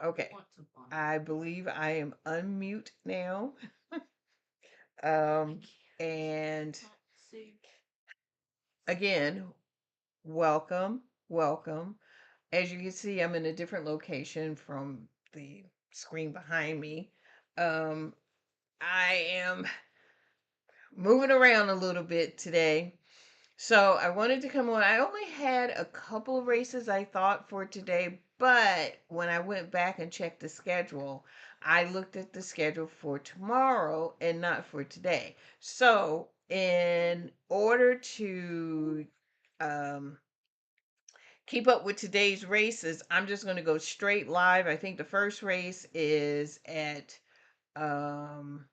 Okay, I believe I am unmute now. Um, and again, welcome, welcome. As you can see, I'm in a different location from the screen behind me. Um, I am moving around a little bit today. So I wanted to come on. I only had a couple of races I thought for today, but when I went back and checked the schedule, I looked at the schedule for tomorrow and not for today. So in order to um, keep up with today's races, I'm just going to go straight live. I think the first race is at um,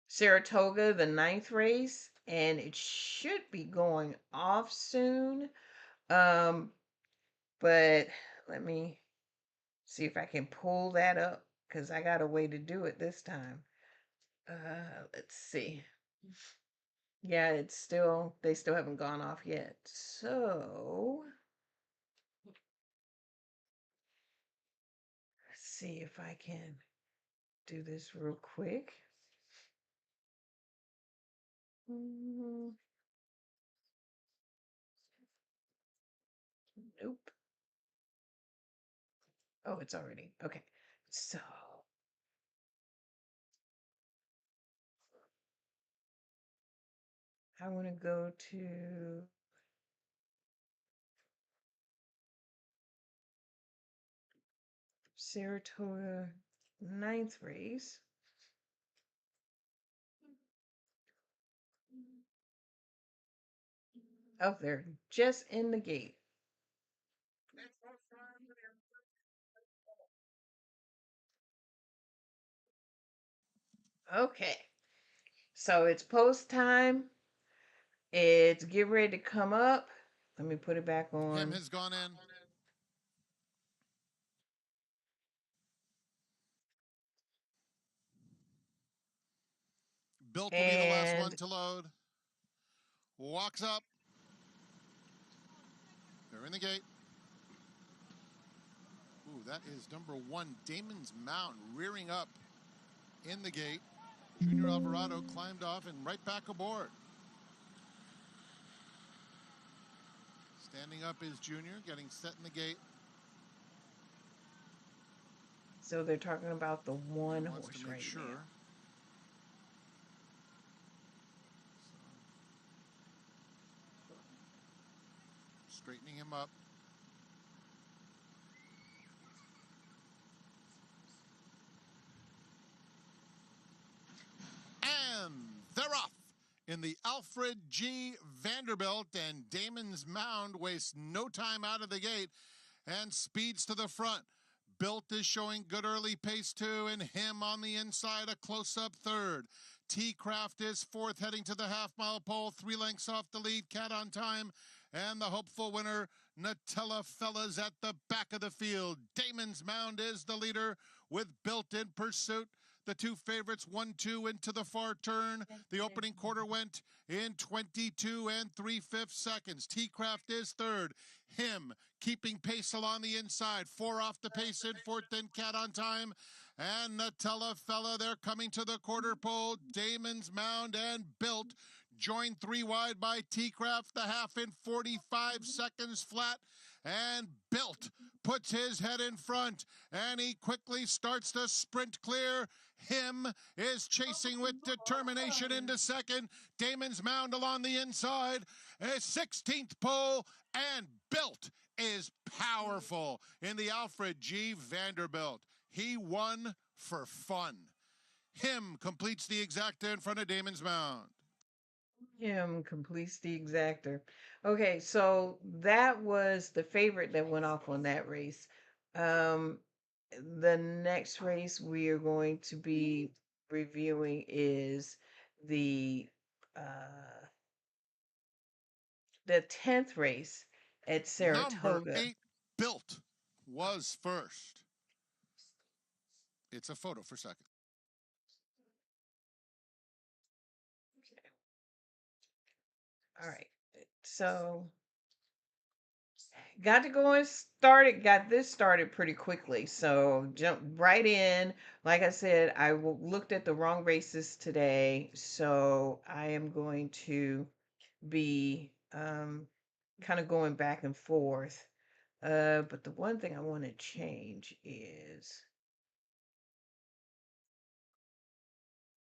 Saratoga, the ninth race, and it should be going off soon. Um, but let me see if I can pull that up because I got a way to do it this time. Let's see. Yeah, they still haven't gone off yet. So, let's see if I can do this real quick. Mm, nope. Oh, it's already. Okay. So, I want to go to Saratoga ninth race. Oh, they're just in the gate. Okay. So it's post time. It's get ready to come up. Let me put it back Him on. has gone in. Built will be the last one And to load. Walks up. They're in the gate. Ooh, that is number one, Damon's Mound, rearing up in the gate. Junior Alvarado climbed off and right back aboard. Standing up is Junior, getting set in the gate. so they're talking about the one Wants horse to make right sure. now. So, straightening him up. And they're off in the Alfred G. Vanderbilt, and Damon's Mound wastes no time out of the gate and speeds to the front. Built is showing good early pace too, and him on the inside, a close-up third. T-Craft is fourth, heading to the half-mile pole, 3 lengths off the lead, Cat on Time, and the hopeful winner, Nutella Fellas, at the back of the field. Damon's Mound is the leader with Built in pursuit. The two favorites 1-2 into the far turn. The opening quarter went in 22 3/5 seconds. T-Craft is third. Him keeping pace along the inside. 4 off the pace in fourth, then Cat on time. And Nutella Fella, they're coming to the quarter pole. Damon's Mound and Built joined 3 wide by T-Craft. The half in 45 seconds flat. And Built puts his head in front, and he quickly starts to sprint clear. Him is chasing with determination into second. Damon's Mound along the inside. A 16th pole, and Built is powerful in the Alfred G. Vanderbilt. He won for fun. Him completes the exacta in front of Damon's Mound. Him completes the exactor. Okay, so that was the favorite that went off on that race. Um, the next race we are going to be reviewing is the uh the 10th race at Number Saratoga. 8, Built, was first. It's a photo for second. All right. So got this started pretty quickly. So jump right in. Like I said, looked at the wrong races today. So I am going to be kind of going back and forth. But the one thing I want to change is,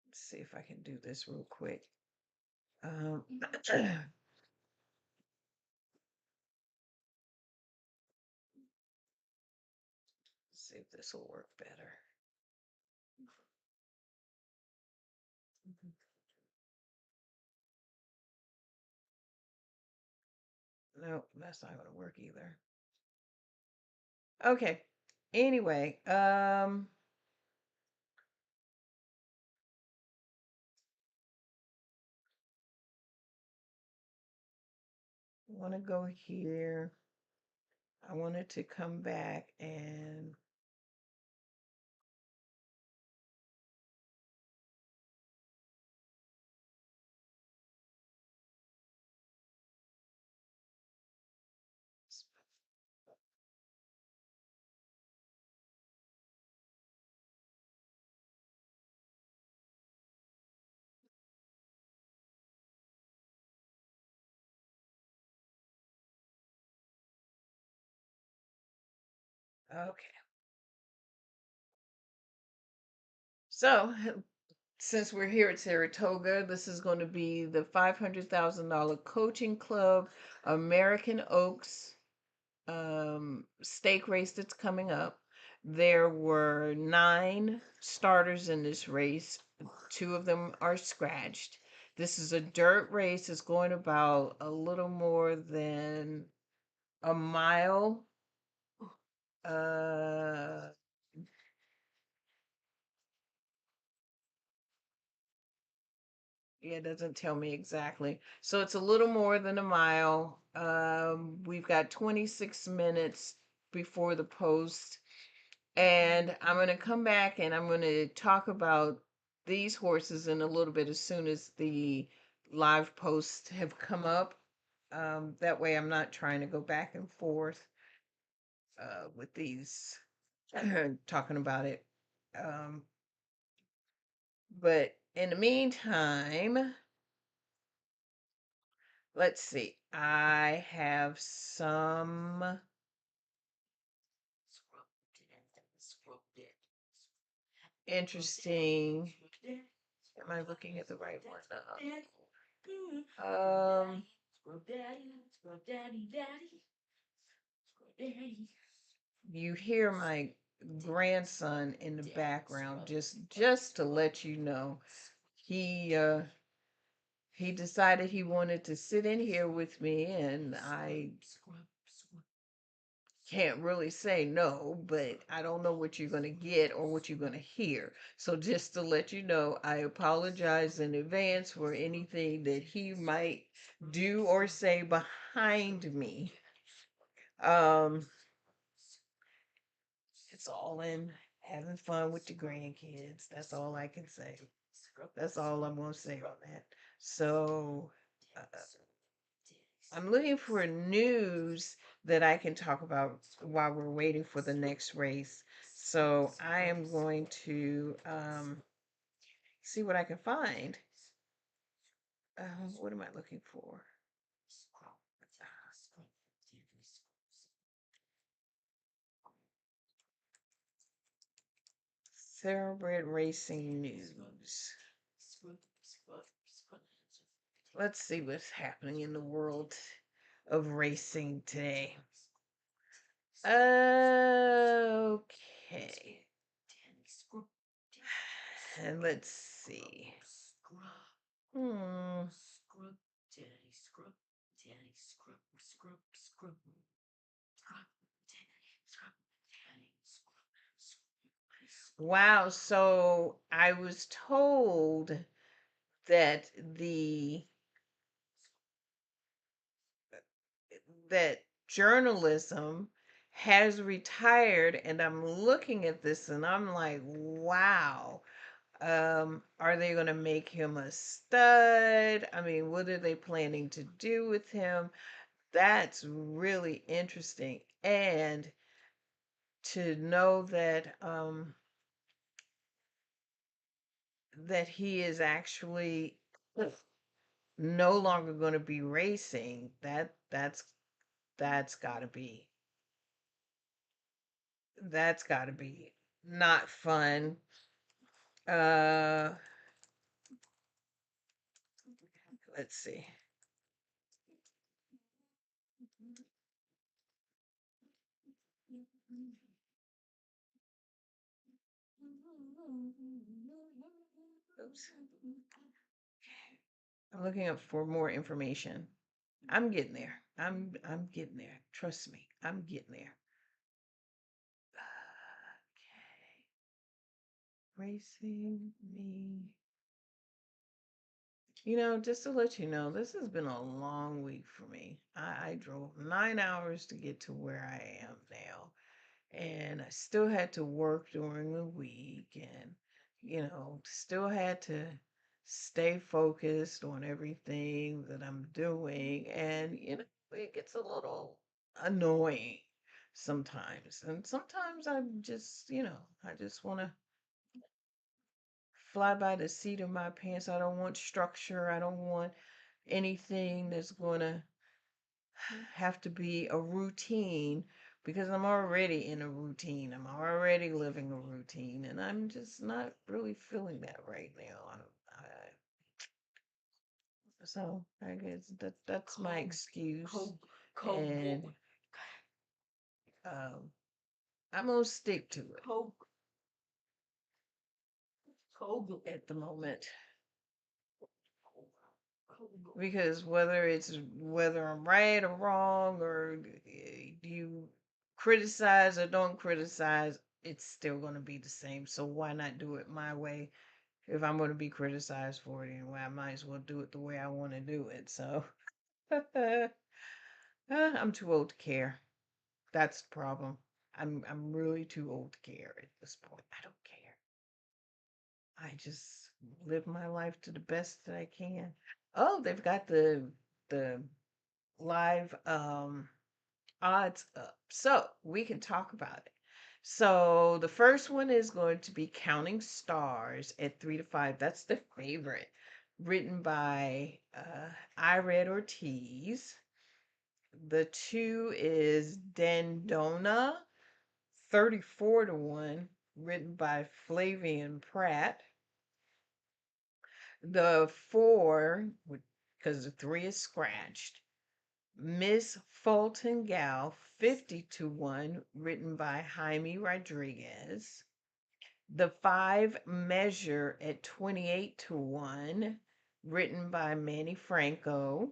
let's see if I can do this real quick. See if this will work better. No, that's not going to work either. Okay. Anyway, I want to go here. I wanted to come back and okay. So, since we're here at Saratoga, this is going to be the $500,000 Coaching Club American Oaks stake race that's coming up. There were 9 starters in this race. 2 of them are scratched. This is a dirt race. It's going about a little more than a mile. Uh, Yeah, it doesn't tell me exactly. So it's a little more than a mile. We've got 26 minutes before the post. And I'm going to come back and I'm going to talk about these horses in a little bit as soon as the live posts have come up. That way I'm not trying to go back and forth with these, talking about it. Um, but in the meantime, let's see. I have some interesting. Am I looking at the right one? You hear my grandson in the background, just to let you know. He decided he wanted to sit in here with me, and I can't really say no, but I don't know what you're going to get or what you're going to hear. So just to let you know, I apologize in advance for anything that he might do or say behind me. Um, it's all in. Having fun with the grandkids. That's all I can say. That's all I'm going to say on that. So, uh, I'm looking for news that I can talk about while we're waiting for the next race. So, I am going to see what I can find. What am I looking for? Thoroughbred racing news. Let's see what's happening in the world of racing today. Okay. And let's see. Hmm. Wow, so I was told that the that journalism has retired, and I'm looking at this and I'm like, wow. Are they going to make him a stud? I mean, what are they planning to do with him? That's really interesting. And to know that he is actually no longer going to be racing, that's got to be not fun. Uh, let's see. Oops. I'm looking up for more information. I'm getting there. I'm getting there. Trust me. I'm getting there. Okay. Racing me. Just to let you know, this has been a long week for me. I drove 9 hours to get to where I am now. And I still had to work during the week and, still had to stay focused on everything that I'm doing. And, it gets a little annoying sometimes. And sometimes I'm just, I just want to fly by the seat of my pants. I don't want structure. I don't want anything that's going to have to be a routine because I'm already in a routine. I'm already living a routine, and I'm just not really feeling that right now. So I guess that's my excuse, and um, I'm gonna stick to it at the moment. Because whether I'm right or wrong, or you criticize or don't criticize, it's still going to be the same. So why not do it my way? If I'm going to be criticized for it anyway, I might as well do it the way I want to do it. So I'm too old to care. That's the problem. I'm really too old to care at this point. I don't care. I just live my life to the best that I can. Oh, they've got the live odds up. So we can talk about it. So the first one is going to be Counting Stars at 3 to 5. That's the favorite, written by Ired Ortiz. The two is Dendona, 34 to 1, written by Flavian Pratt. The four, because the three is scratched, Miss Fulton Gal, 50 to 1, written by Jaime Rodriguez. The five Measure at 28 to 1, written by Manny Franco.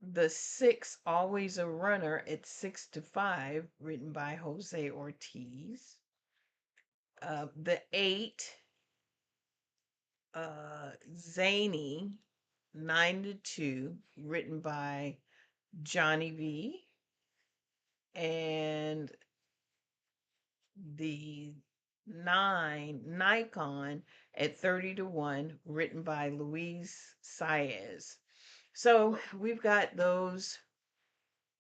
The six Always a Runner at 6 to 5, written by Jose Ortiz. The eight Zany, 9 to 2, written by Johnny V. And the 9 Nikon at 30 to 1, written by Louise Saez. So we've got those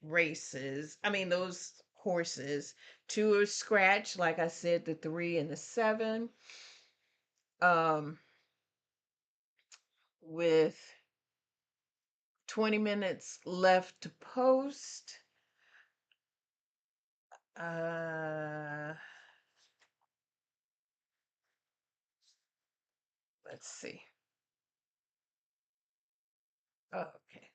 those horses. Two are scratched, like I said, the 3 and the 7. Um, with 20 minutes left to post. Uh, let's see. Oh, okay.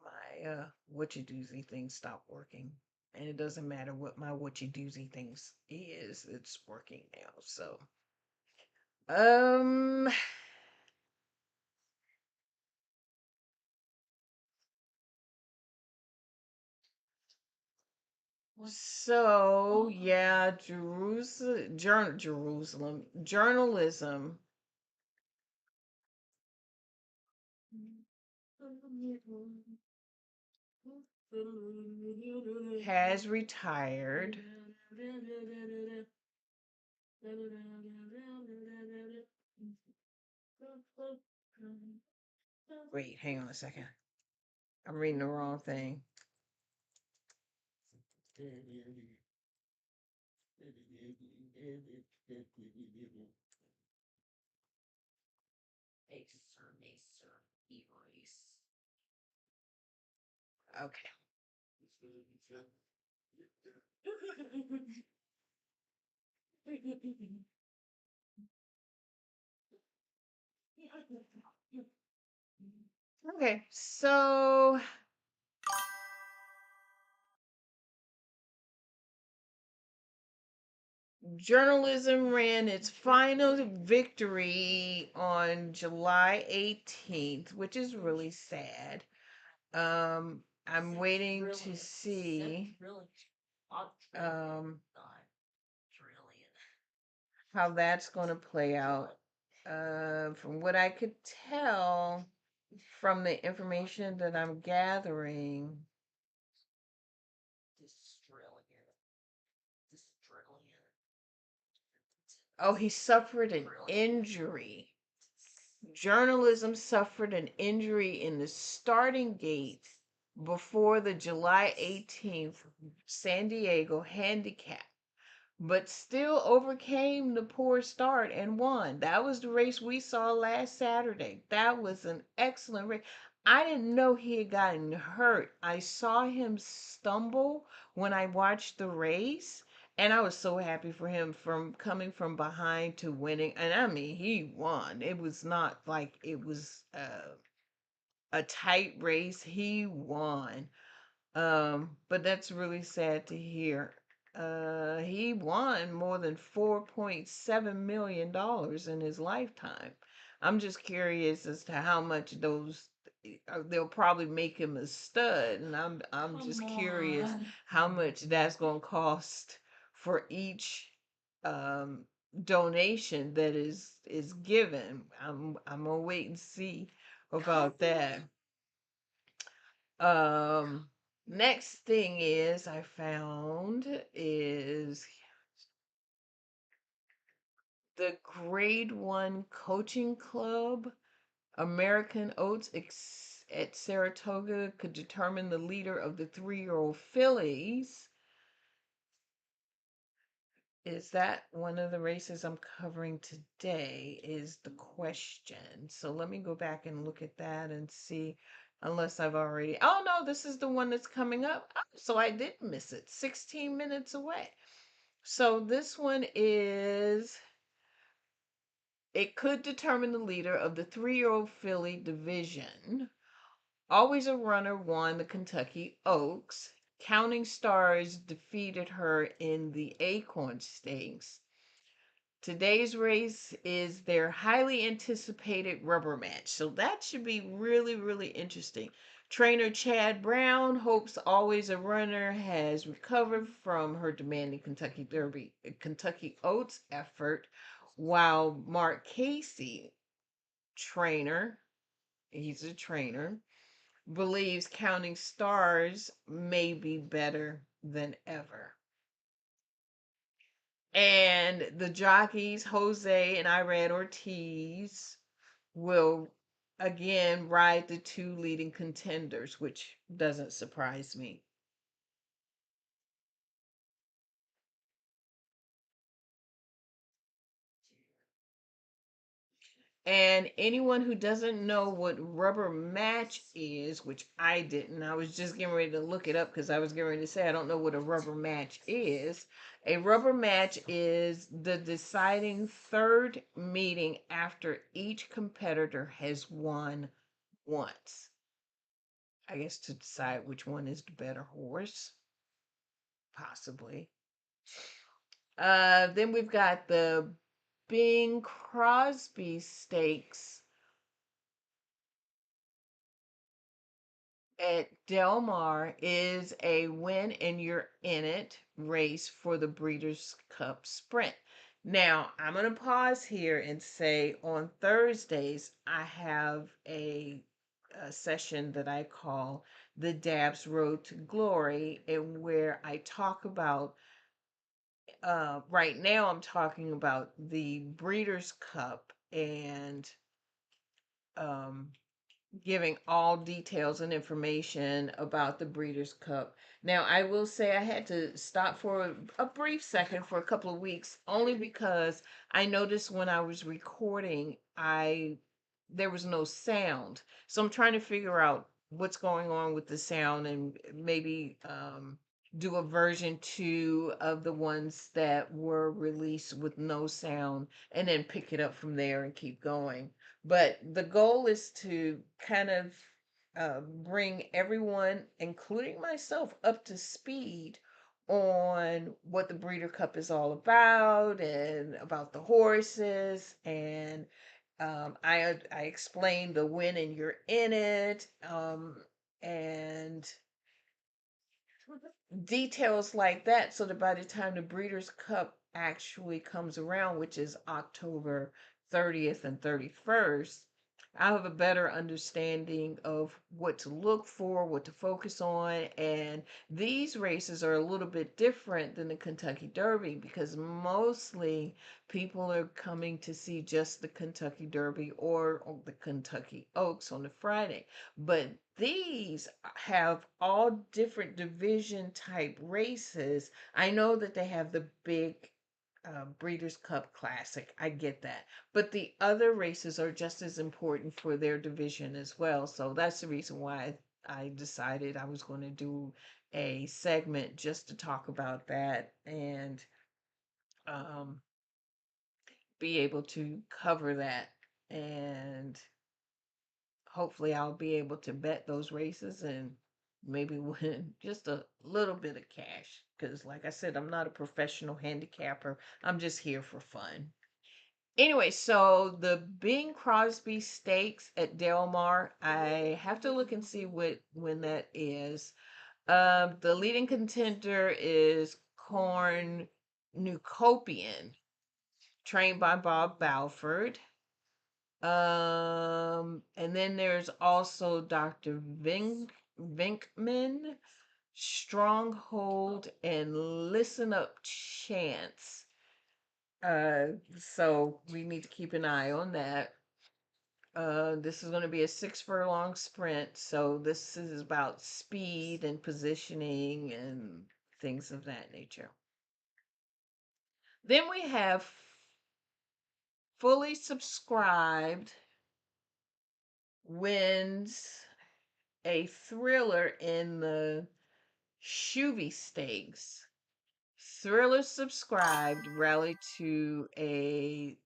My what you doozy thing stopped working. And it doesn't matter what my what you doozy things is, it's working now. So um so yeah, Jerusalem journalism has retired. Wait, hang on a second. I'm reading the wrong thing. Erase. Okay. Okay, so journalism ran its final victory on July 18th, which is really sad. I'm waiting to see um how that's going to play out. From what I could tell from the information that I'm gathering, oh, he suffered an injury. Journalism suffered an injury in the starting gate before the July 18th San Diego handicap, but still overcame the poor start and won. That was the race we saw last Saturday. That was an excellent race. I didn't know he had gotten hurt. I saw him stumble when I watched the race, and I was so happy for him from coming from behind to winning. And I mean, he won. It was not like it was a tight race. He won. But that's really sad to hear. He won more than $4.7 million in his lifetime. I'm just curious as to how much those they'll probably make him a stud, and I'm just curious how much that's gonna cost for each um donation that is given. I'm gonna wait and see about that. Um, Next thing is I found is the grade 1 coaching club. American Oats at Saratoga could determine the leader of the 3-year-old fillies. Is that one of the races I'm covering today? Is the question. So let me go back and look at that and see, unless I've already. Oh no, this is the one that's coming up. Oh, so I did miss it. 16 minutes away. So this one is. It could determine the leader of the 3-year-old filly division. Always a Runner won the Kentucky Oaks. Counting Stars defeated her in the Acorn Stakes. Today's race is their highly anticipated rubber match. So that should be really, really interesting. Trainer Chad Brown hopes Always a Runner has recovered from her demanding Kentucky Oats effort, while Mark Casey, trainer, he's a trainer, believes Counting Stars may be better than ever. And the jockeys, Jose and Irad Ortiz, will again ride the two leading contenders, which doesn't surprise me. And anyone who doesn't know what rubber match is, which I didn't, I was just getting ready to look it up because I was getting ready to say I don't know what a rubber match is. A rubber match is the deciding third meeting after each competitor has won once. I guess to decide which one is the better horse, possibly. Then we've got the Bing Crosby Stakes at Del Mar is a win and you're in it race for the Breeders' Cup Sprint. Now, I'm going to pause here and say on Thursdays, I have a session that I call the Dabs Road to Glory, and where I talk about, right now, I'm talking about the Breeders' Cup and um, giving all details and information about the Breeders' Cup. Now, I will say I had to stop for a brief second for a couple of weeks only because I noticed when I was recording, I there was no sound. So I'm trying to figure out what's going on with the sound and maybe do a version 2 of the ones that were released with no sound and then pick it up from there and keep going. But the goal is to kind of bring everyone, including myself, up to speed on what the Breeder Cup is all about and about the horses. And I explained the when and you're in it, and details like that, so that by the time the Breeders' Cup actually comes around, which is October 30th and 31st, I'll have a better understanding of what to look for, what to focus on. And these races are a little bit different than the Kentucky Derby because mostly people are coming to see just the Kentucky Derby or the Kentucky Oaks on the Friday. But these have all different division type races. I know that they have the big Breeders' Cup Classic. I get that. But the other races are just as important for their division as well. So that's the reason why I decided I was going to do a segment just to talk about that and um, be able to cover that. And hopefully I'll be able to bet those races and maybe win just a little bit of cash. Because, like I said, I'm not a professional handicapper, I'm just here for fun. Anyway, so the Bing Crosby Stakes at Del Mar, I have to look and see when that is. The leading contender is Corn Nucopian, trained by Bob Balford. And then there's also Dr. Vinkman, Stronghold, and Listen Up Chance. So we need to keep an eye on that. This is going to be a 6 furlong sprint, so this is about speed and positioning and things of that nature. Then we have fully subscribed wins a thriller in the Shuvi Stakes. Thriller subscribed rallied to a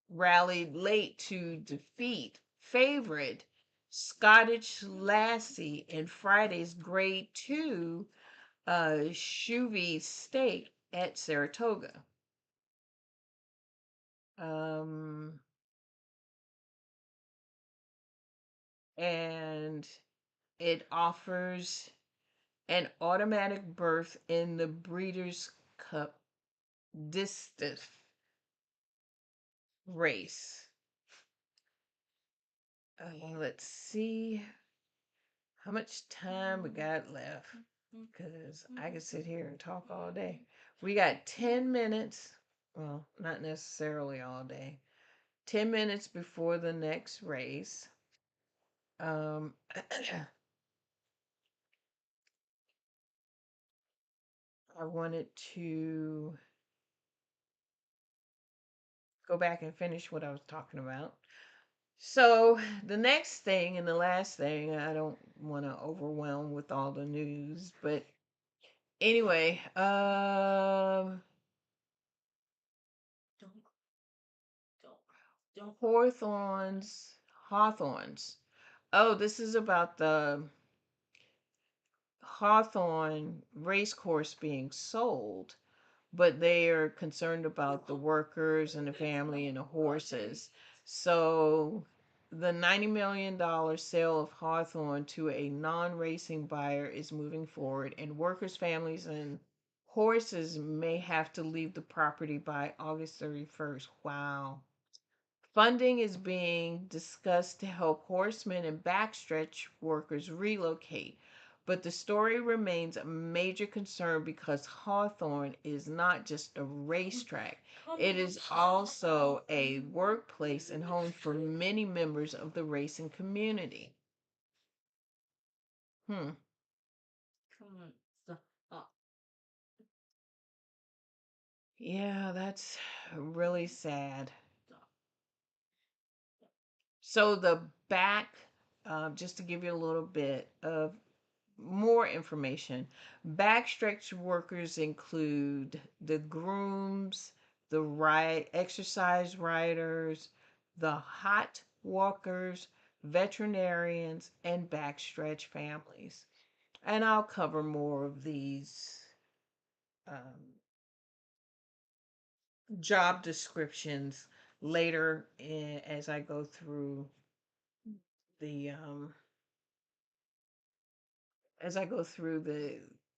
rallied late to defeat favorite Scottish Lassie in Friday's Grade 2 Shuvi Stake at Saratoga. Um, and it offers an automatic berth in the Breeders' Cup Distaff race. Let's see how much time we got left. because I could sit here and talk all day. We got 10 minutes. Well, not necessarily all day. 10 minutes before the next race. Um, I wanted to go back and finish what I was talking about. So, the next thing and the last thing, I don't want to overwhelm with all the news, but anyway, Hawthorns, Hawthorns. Oh, this is about the Hawthorne race course being sold, but they are concerned about the workers and the family and the horses. So the $90 million sale of Hawthorne to a non-racing buyer is moving forward, and workers, families, and horses may have to leave the property by August 31st. Wow. Funding is being discussed to help horsemen and backstretch workers relocate. But the story remains a major concern because Hawthorne is not just a racetrack, it is also a workplace and home for many members of the racing community. Hmm. Yeah, that's really sad. So the back, just to give you a little bit of more information, backstretch workers include the grooms, the ride exercise riders, the hot walkers, veterinarians, and backstretch families. And I'll cover more of these job descriptions later as I go through the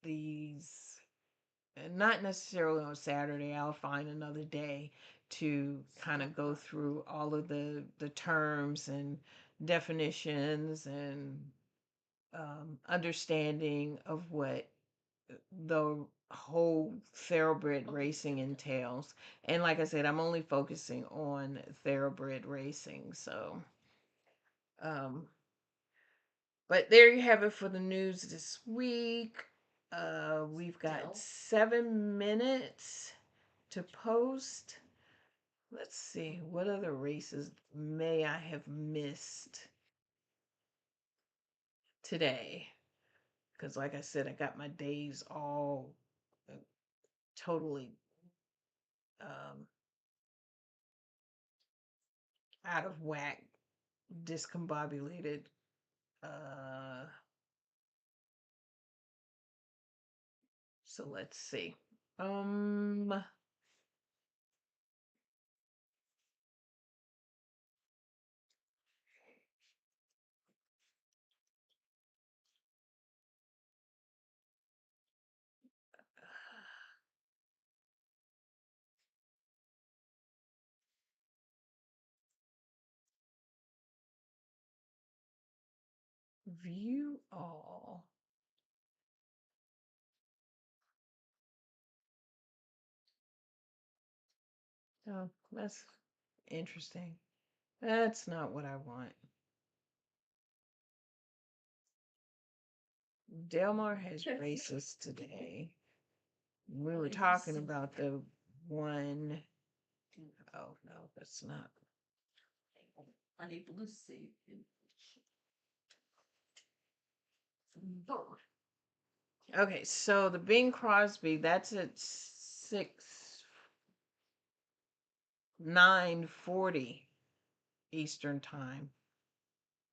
these, not necessarily on Saturday. I'll find another day to kind of go through all of the terms and definitions and understanding of what the whole thoroughbred racing entails. And like I said, I'm only focusing on thoroughbred racing. So, um, but there you have it for the news this week. We've got 7 minutes to post. Let's see, what other races may I have missed today? Because, like I said, I got my days all uh, totally um, out of whack, discombobulated. Uh, so let's see. Um, view all. Oh, that's interesting. That's not what I want. Delmar has races today. We were talking about the one. Oh no, that's not. Okay, so the Bing Crosby, that's at 9:40 Eastern time.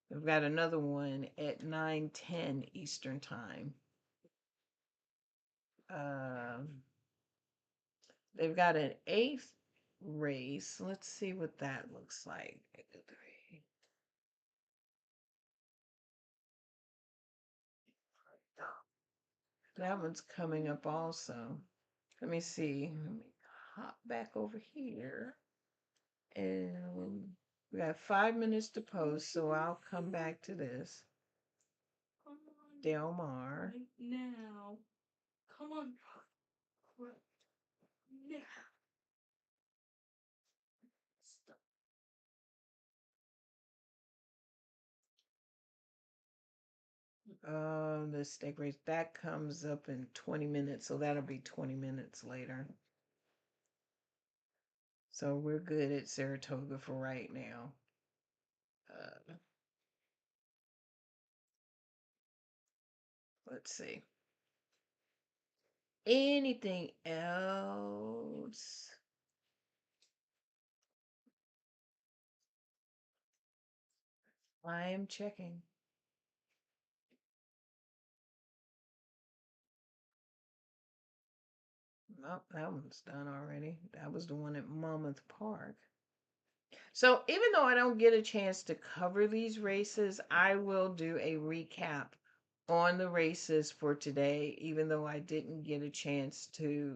We've got another one at 9:10 Eastern time. Um, they've got an eighth race. Let's see what that looks like. That one's coming up also. Let me see. Let me hop back over here. And we got 5 minutes to post, so I'll come back to this. Del Mar. Right now. Come on. Right now. Stop. The steak race that comes up in 20 minutes, so that'll be 20 minutes later. So we're good at Saratoga for right now. Let's see. Anything else? I am checking. Nope, that one's done already. That was the one at Monmouth Park. So even though I don't get a chance to cover these races, I will do a recap on the races for today, even though I didn't get a chance to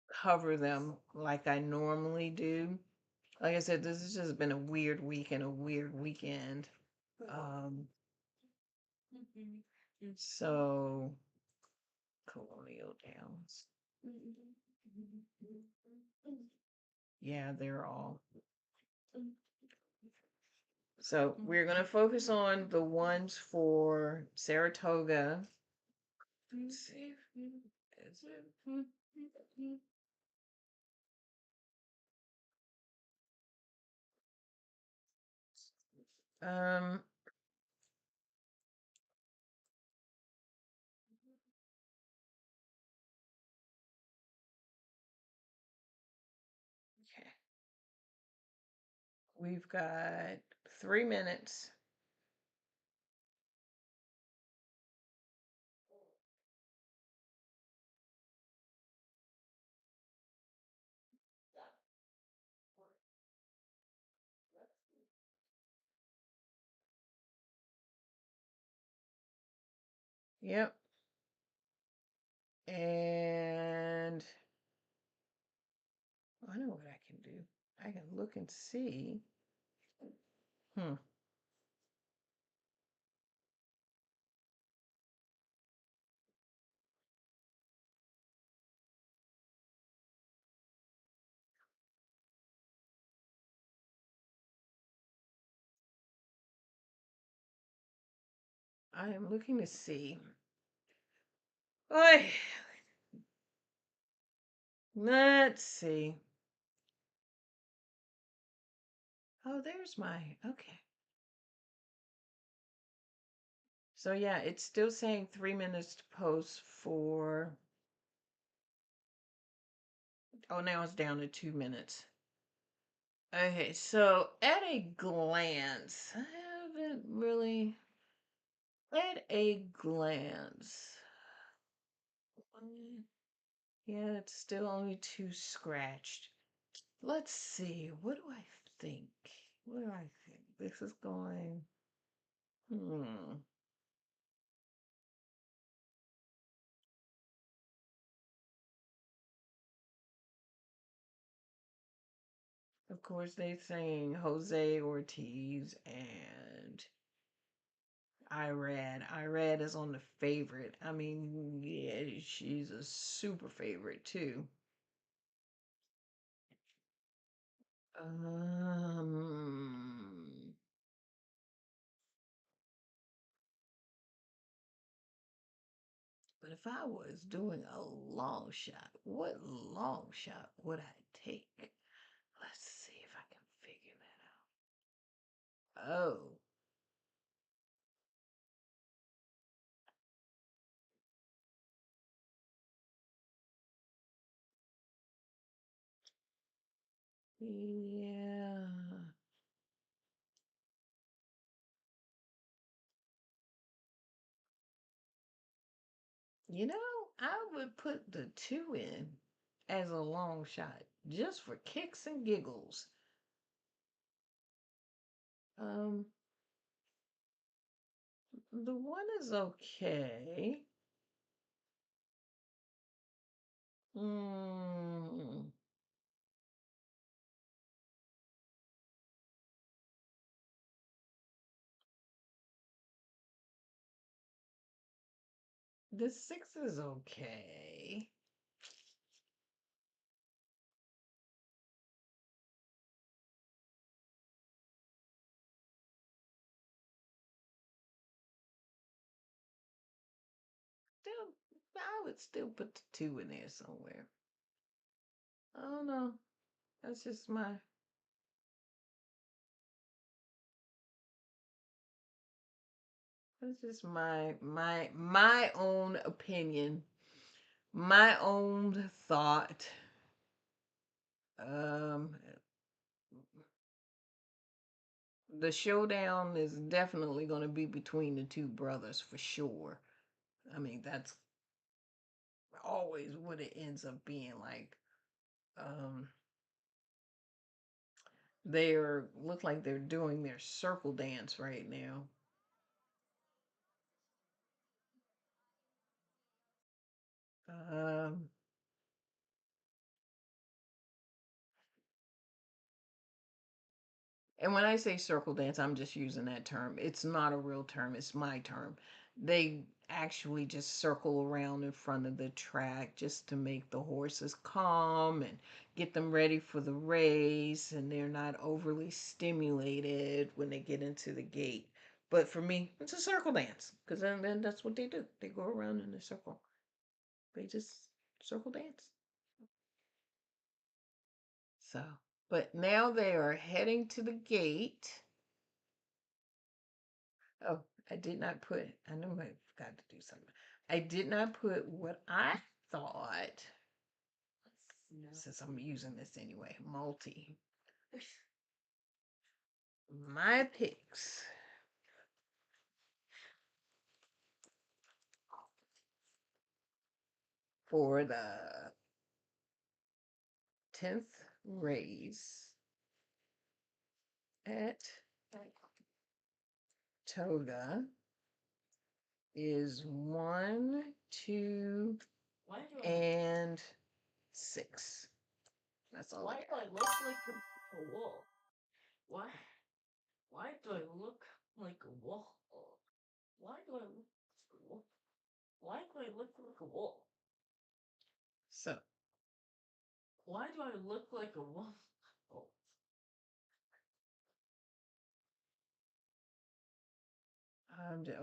cover them like I normally do. Like I said, this has just been a weird week and a weird weekend. Um, so Colonial Downs. Yeah, they're all. So we're going to focus on the ones for Saratoga. Let's see. Is it? Um, okay. We've got 3 minutes. Yep. And I know what I can do. I can look and see. Hmm. I am looking to see. Oy. Let's see. Oh, there's my. Okay. So yeah, it's still saying 3 minutes to post for. Oh, now it's down to 2 minutes. Okay, so at a glance, I haven't really. At a glance. Yeah, it's still only two scratched. Let's see. What do I think? What do I think? This is going. Hmm. Of course, they saying Jose Ortiz and Irad. Irad is on the favorite. I mean, yeah, she's a super favorite too. Um, but if I was doing a long shot, what long shot would I take? Let's see if I can figure that out. Oh, yeah. You know, I would put the two in as a long shot just for kicks and giggles. Um, the one is okay. Mm, The 6 is okay. Still, I would still put the 2 in there somewhere. I don't know. That's just my own opinion, my own thought. Um, the showdown is definitely going to be between the 2 brothers for sure. I mean, that's always what it ends up being like. Um, they're look like they're doing their circle dance right now. Um, and when I say circle dance, I'm just using that term. It's not a real term, it's my term. They actually just circle around in front of the track just to make the horses calm and get them ready for the race, and they're not overly stimulated when they get into the gate. But for me, it's a circle dance because then that's what they do. They go around in a circle. They just circle dance. So, but now they are heading to the gate. Oh, I did not put, I knew I forgot to do something. I did not put what I thought, since I'm using this anyway, multi. My picks for the 10th race at Toga is 1, 2, and 6. That's all. Why do I look like a wolf? Why? Why do I look like a wolf? Why do I look like a wolf? Why do I look like a wolf? So, Why do I look like a wolf? Oh.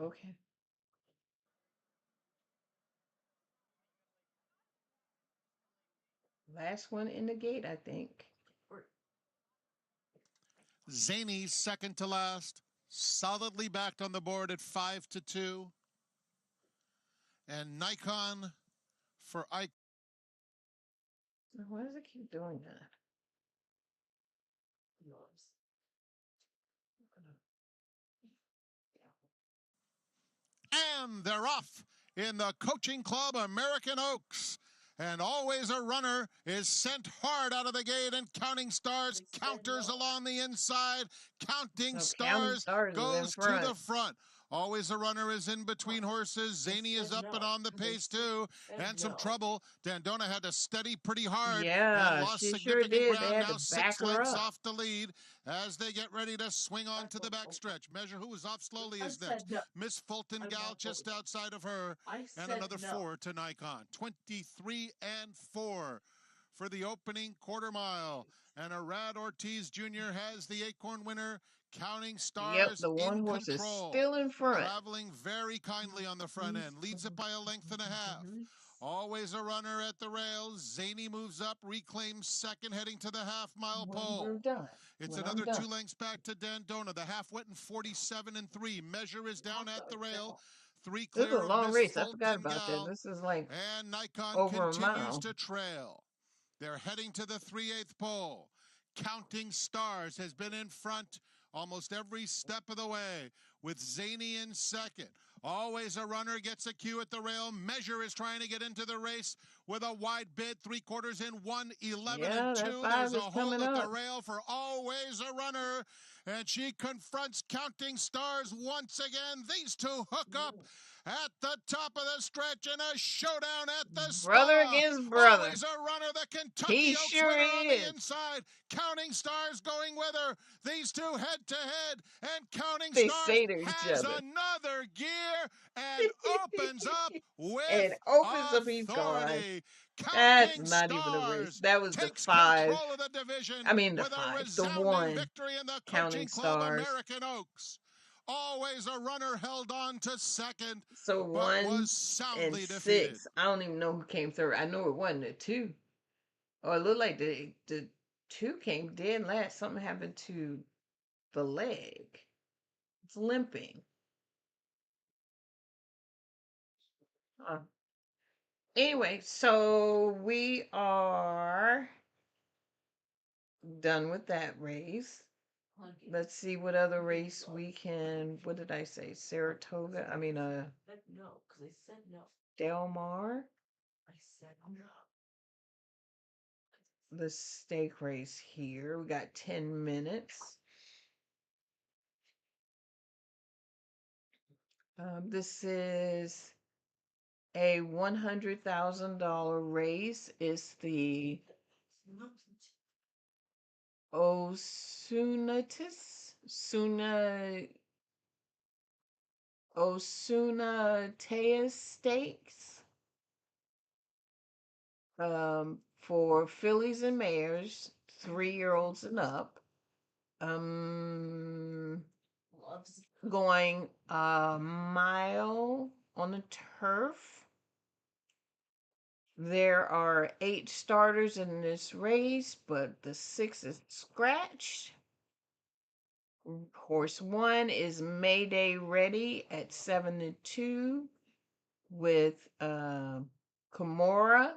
okay. Last one in the gate, I think. Zany second to last, solidly backed on the board at 5-2. And Nikon for Ike. Why does it keep doing that? And they're off in the Coaching Club American Oaks. And always a runner is sent hard out of the gate, and Counting Stars counters along the inside. Counting Stars goes to the front. Always a runner is in between horses. Zany is up and on the pace too. And some trouble. Dandona had to steady pretty hard and lost she sure significant did. They ground. had Now to 6 back her lengths up. off the lead as they get ready to swing on to the backstretch. Measure who is off slowly is next. Miss Fulton Gal just outside of her. And another 4 to Nikon. 23-4 for the opening quarter mile. And Arad Ortiz Jr. has the Acorn winner. Counting Stars Yep, the one in horse is control. still in front. Traveling very kindly on the front end. Leads it by a length and a half. Always a runner at the rails. Zany moves up, reclaims second, heading to the half-mile pole. It's another 2 lengths back to Dandona. The half went in 47-3. Measure is down at the rail. 3 clear This is a of long Miss race. I forgot Fulton about that. Gal. This is like And Nikon over a continues mile. to trail. They're heading to the 3/8 pole. Counting Stars has been in front almost every step of the way, with Zany in second. Always a runner gets a cue at the rail. Measure is trying to get into the race with a wide bid, 3/4 in, 1:11-2. There's a hole at the rail for Always a Runner, and she confronts Counting Stars once again. These two hook up at the top of the stretch in a showdown at the Brother spa. against brother. Always a runner, the Kentucky He Oaks sure winner on the is. inside. Counting Stars going with her. These two head to head, and Counting They Stars say to each has other. another gear and opens up And with opens up his guard. authority. That's Counting not even a race. Stars That was the takes five. control of the division I mean, the with a five. The resounding one. victory in the Counting Coaching Club Stars. American Oaks. Always a runner held on to second, So but 1 was and soundly defeated. 6. I don't even know who came third. I know it wasn't a 2. Or it looked like the 2 came dead last. Something happened to the leg. It's limping. Anyway, so we are done with that race. Let's see what other race we can. What did I say? Saratoga? I mean, No, because I said no. Del Mar. I said no. The steak race here. We got 10 minutes. This is a $100,000 race. It's the Osunatea Stakes. For fillies and mares, 3-year-olds and up. Going a mile on the turf. There are 8 starters in this race, but the 6th is scratched. Horse 1 is Mayday Ready at 7-2 with Kimura.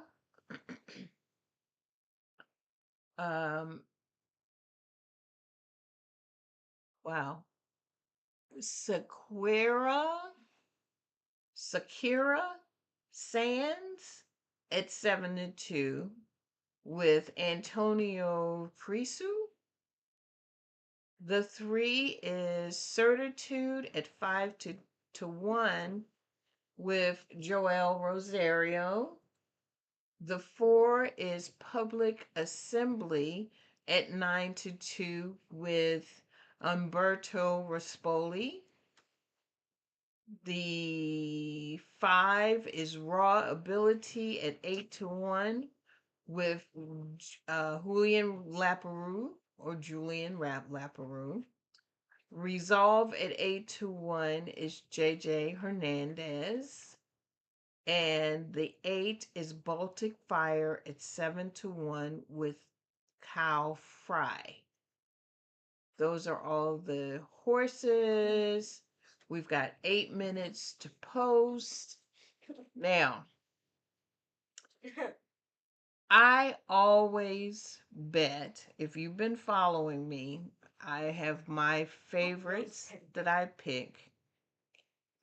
Wow. Sakura Sands at 7-2 with Antonio Prisu. The 3 is Certitude at 5-1 with Joel Rosario. The 4 is Public Assembly at 9-2 with Umberto Rispoli. The 5 is Raw Ability at 8-1 with Julian Laperoux. Resolve at 8-1 is JJ Hernandez. And the 8 is Baltic Fire at 7-1 with Cow Fry. Those are all the horses. We've got 8 minutes to post. Now, I always bet, if you've been following me, I have my favorites that I pick.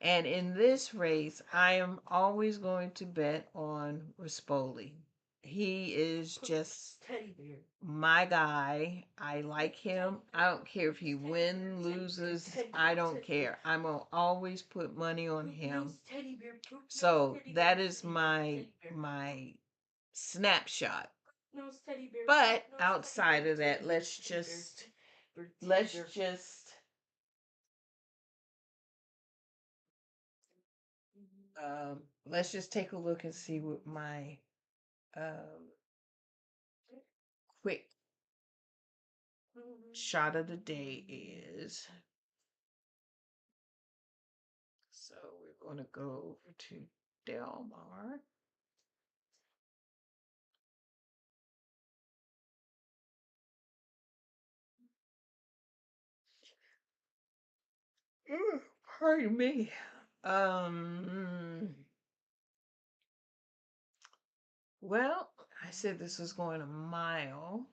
And in this race, I am always going to bet on Rispoli. He is just my guy. I like him. I don't care if he wins, loses. I don't care. I'm going to always put money on him. So that is my snapshot. But outside of that, let's just take a look and see what my quick shot of the day is. So we're going to go over to Del Mar. Pardon me. Well, I said this was going a mile.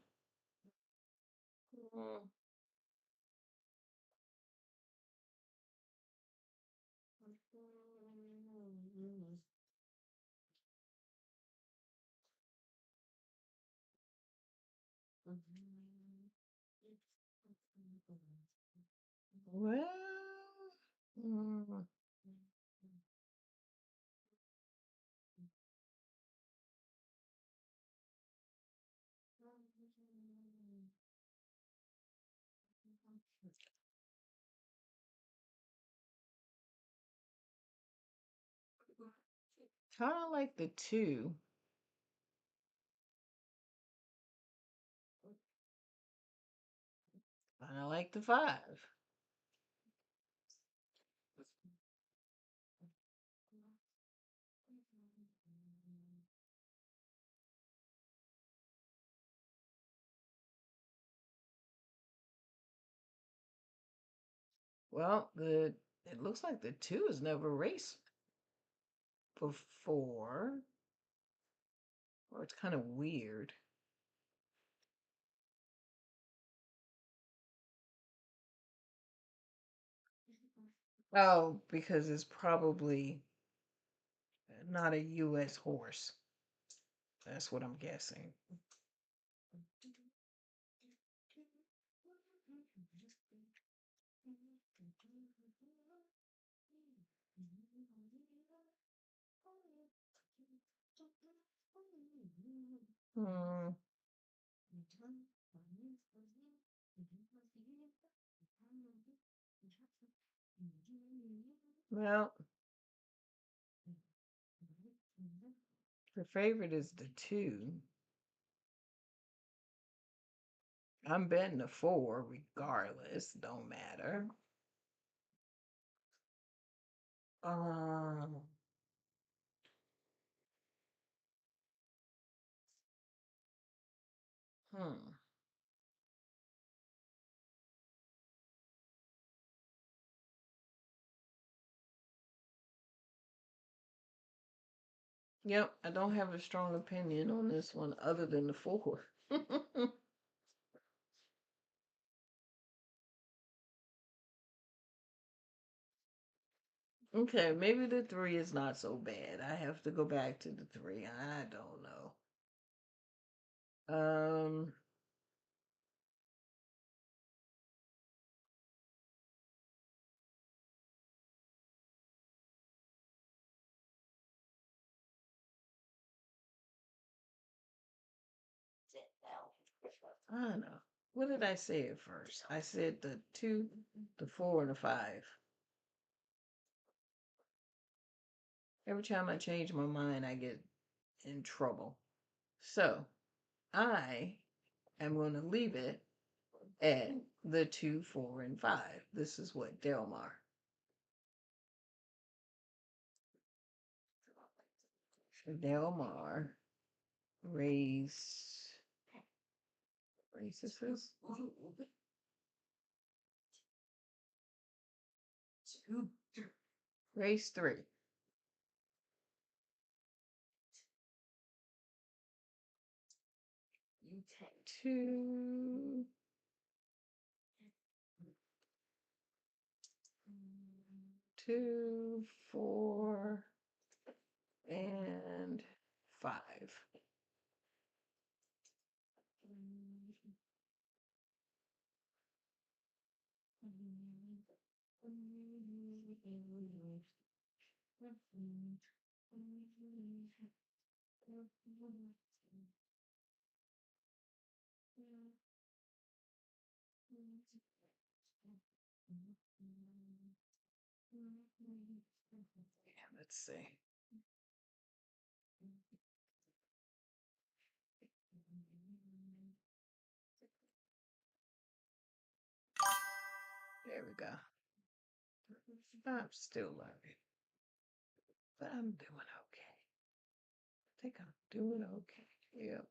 Well, Kind of like the 2. Kind of like the 5. Well, the it looks like the 2 has never raced before, or it's kind of weird. Oh, because it's probably not a U.S. horse. That's what I'm guessing. Hmm. Well, her favorite is the 2. I'm betting the 4 regardless. Don't matter. Um, hmm. Yep, I don't have a strong opinion on this one other than the 4. Okay, maybe the 3 is not so bad. I have to go back to the 3. I don't know. Um, I don't know. What did I say at first? I said the 2, the 4, and the 5. Every time I change my mind, I get in trouble. So I am going to leave it at the 2, 4, and 5. This is what Delmar. Delmar race races race 3. 2, 2, 4, and 5. Yeah, let's see. There we go. I'm still learning, but I'm doing okay. I think I'm doing okay. Yep.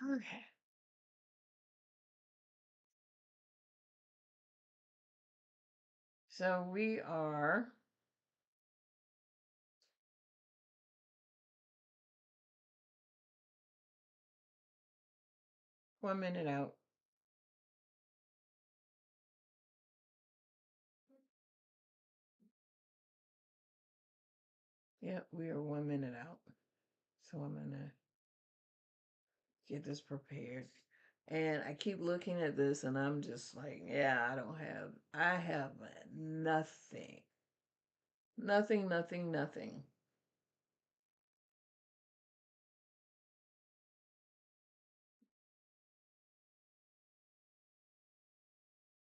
Okay. So we are 1 minute out. Yep, we are 1 minute out. So I'm gonna get this prepared. And I keep looking at this and I'm just like, yeah, I have nothing. Nothing, nothing, nothing.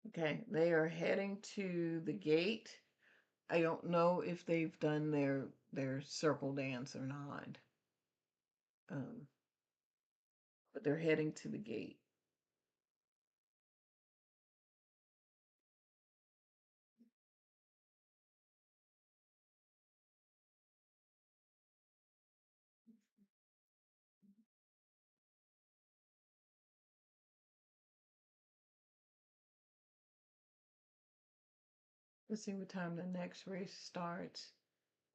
Okay, they are heading to the gate. I don't know if they've done their circle dance or not. Um, but they're heading to the gate. Let's see what time the next race starts.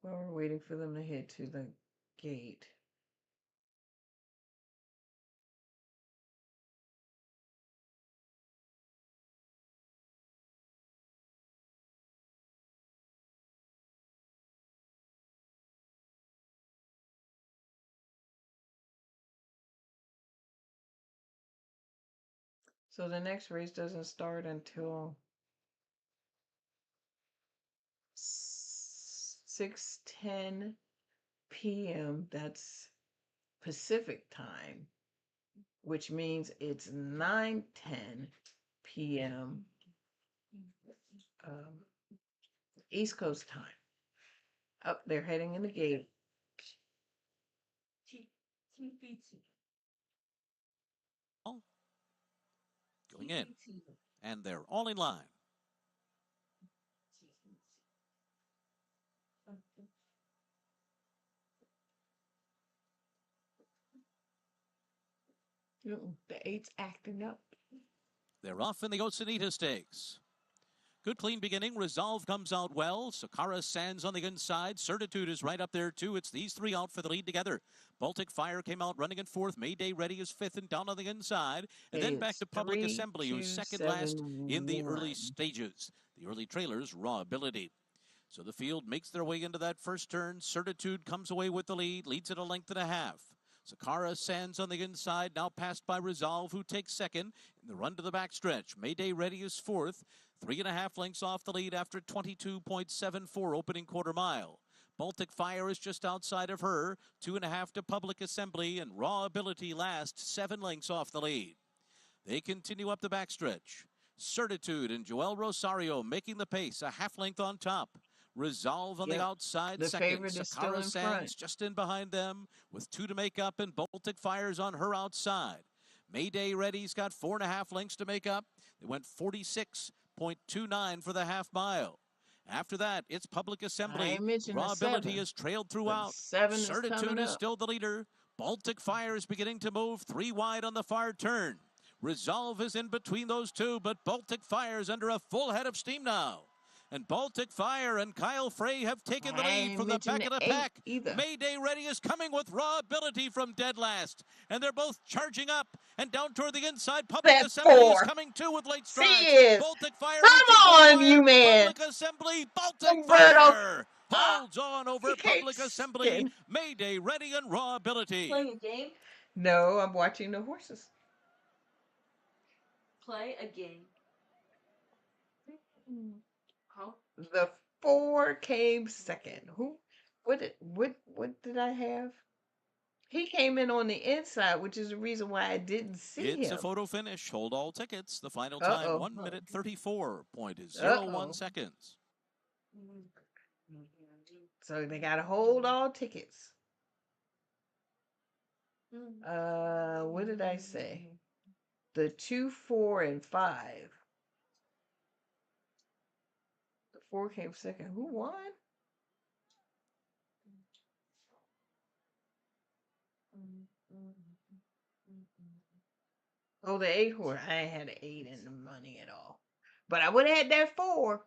While we're waiting for them to head to the gate. So the next race doesn't start until 6:10 p.m. That's Pacific time, which means it's 9:10 p.m. Um, East Coast time. Up, they're heading in the gate. Going in, and they're all in line. The eight's acting up. They're off in the Oceanita Stakes. Good clean beginning. Resolve comes out well. Sakara Sands on the inside. Certitude is right up there too. It's these three out for the lead together. Baltic Fire came out running in fourth. Mayday Ready is fifth and down on the inside. And then back It's to Public three, Assembly, who's two, second last seven, in the early one. stages. The early trailers, Raw Ability. So the field makes their way into that first turn. Certitude comes away with the lead, leads at a length and a half. Sakara Sands on the inside, now passed by Resolve, who takes second in the run to the backstretch. Mayday Ready is fourth, 3.5 lengths off the lead after 22.74 opening quarter mile. Baltic Fire is just outside of her, 2.5 to Public Assembly, and Raw Ability last, 7 lengths off the lead. They continue up the backstretch. Certitude and Joel Rosario making the pace, a half length on top. Resolve on the outside The second. favorite is still Sakara in front. Sands just in behind them with 2 to make up, and Baltic Fire's on her outside. Mayday Ready's got 4.5 lengths to make up. They went 46.29 for the half mile. After that, it's Public Assembly. Raw Ability is trailed throughout. Certitude is still the leader. Baltic Fire is beginning to move 3 wide on the far turn. Resolve is in between those two, but Baltic Fire is under a full head of steam now. And Baltic Fire and Kyle Frey have taken the lead from the back of the pack. Mayday Ready is coming with Raw Ability from dead last. And they're both charging up and down toward the inside. Public Assembly is coming too with late strides. Baltic Fire reaching for the wire. Public Assembly, Baltic Fire holds on over Public Assembly. Mayday Ready and Raw Ability. Playing a game? No, I'm watching the horses. Play a game. How? The 4 came second. What did I have? He came in on the inside, which is the reason why I didn't see him. It's a photo finish. Hold all tickets. The final time, 1 minute 34.01 seconds. So they got to hold all tickets. What did I say? The 2, 4, and 5. The 4 came second. Who won? Oh, the 8 horse. I ain't had an 8 in the money at all. But I would have had that 4.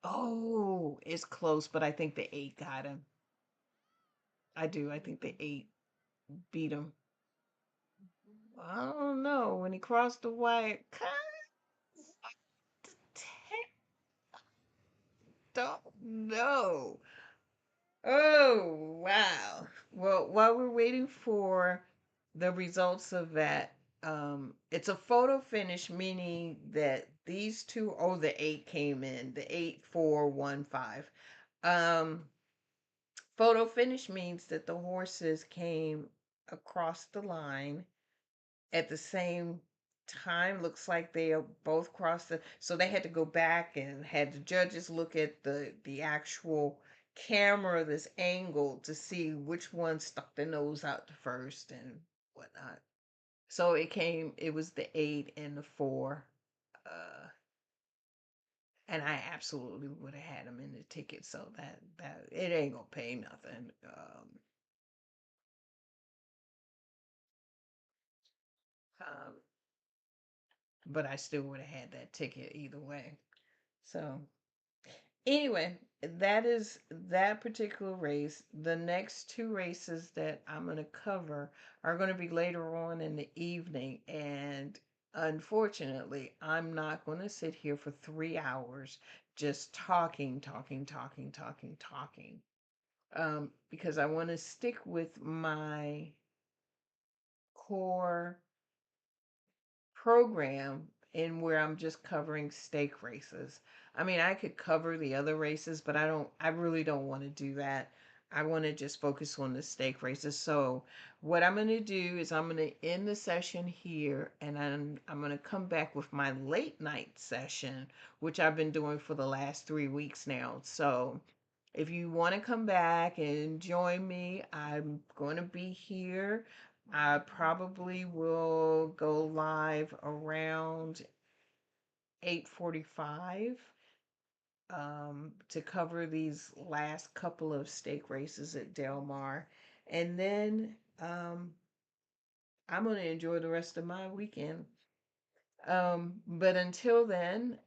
Oh, it's close, but I think the 8 got him. I do. I think the 8 beat him. I don't know. When he crossed the wire, don't know. Oh, wow. Well, while we're waiting for the results of that, it's a photo finish, meaning that these two, oh, the 8 came in, the 8-4-1-5. Um, Photo finish means that the horses came across the line at the same time. Looks like they both crossed so they had to go back and had the judges look at the actual camera, this angle, to see which one stuck the nose out the first and whatnot. So it was the 8 and the 4. uh and I absolutely would have had them in the ticket, so that it ain't gonna pay nothing. Um but I still would have had that ticket either way. So anyway, that is that particular race. The next two races that I'm going to cover are going to be later on in the evening, and unfortunately, I'm not going to sit here for 3 hours just talking, because I want to stick with my core program in where I'm just covering stake races. I mean, I could cover the other races, but I really don't want to do that. I want to just focus on the stake races. So, what I'm going to do is I'm going to end the session here, and I'm going to come back with my late night session, which I've been doing for the last 3 weeks now. So, if you want to come back and join me, I'm going to be here. I probably will go live around 8:45, to cover these last couple of stake races at Del Mar. And then I'm going to enjoy the rest of my weekend. But until then,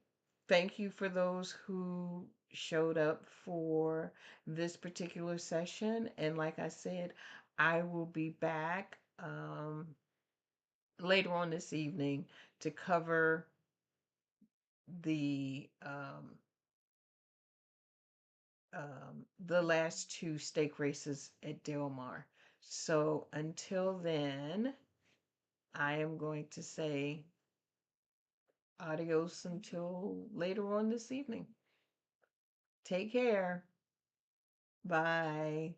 thank you for those who showed up for this particular session. And like I said, I will be back later on this evening to cover the the last two stake races at Del Mar. So until then, I am going to say adios until later on this evening. Take care. Bye.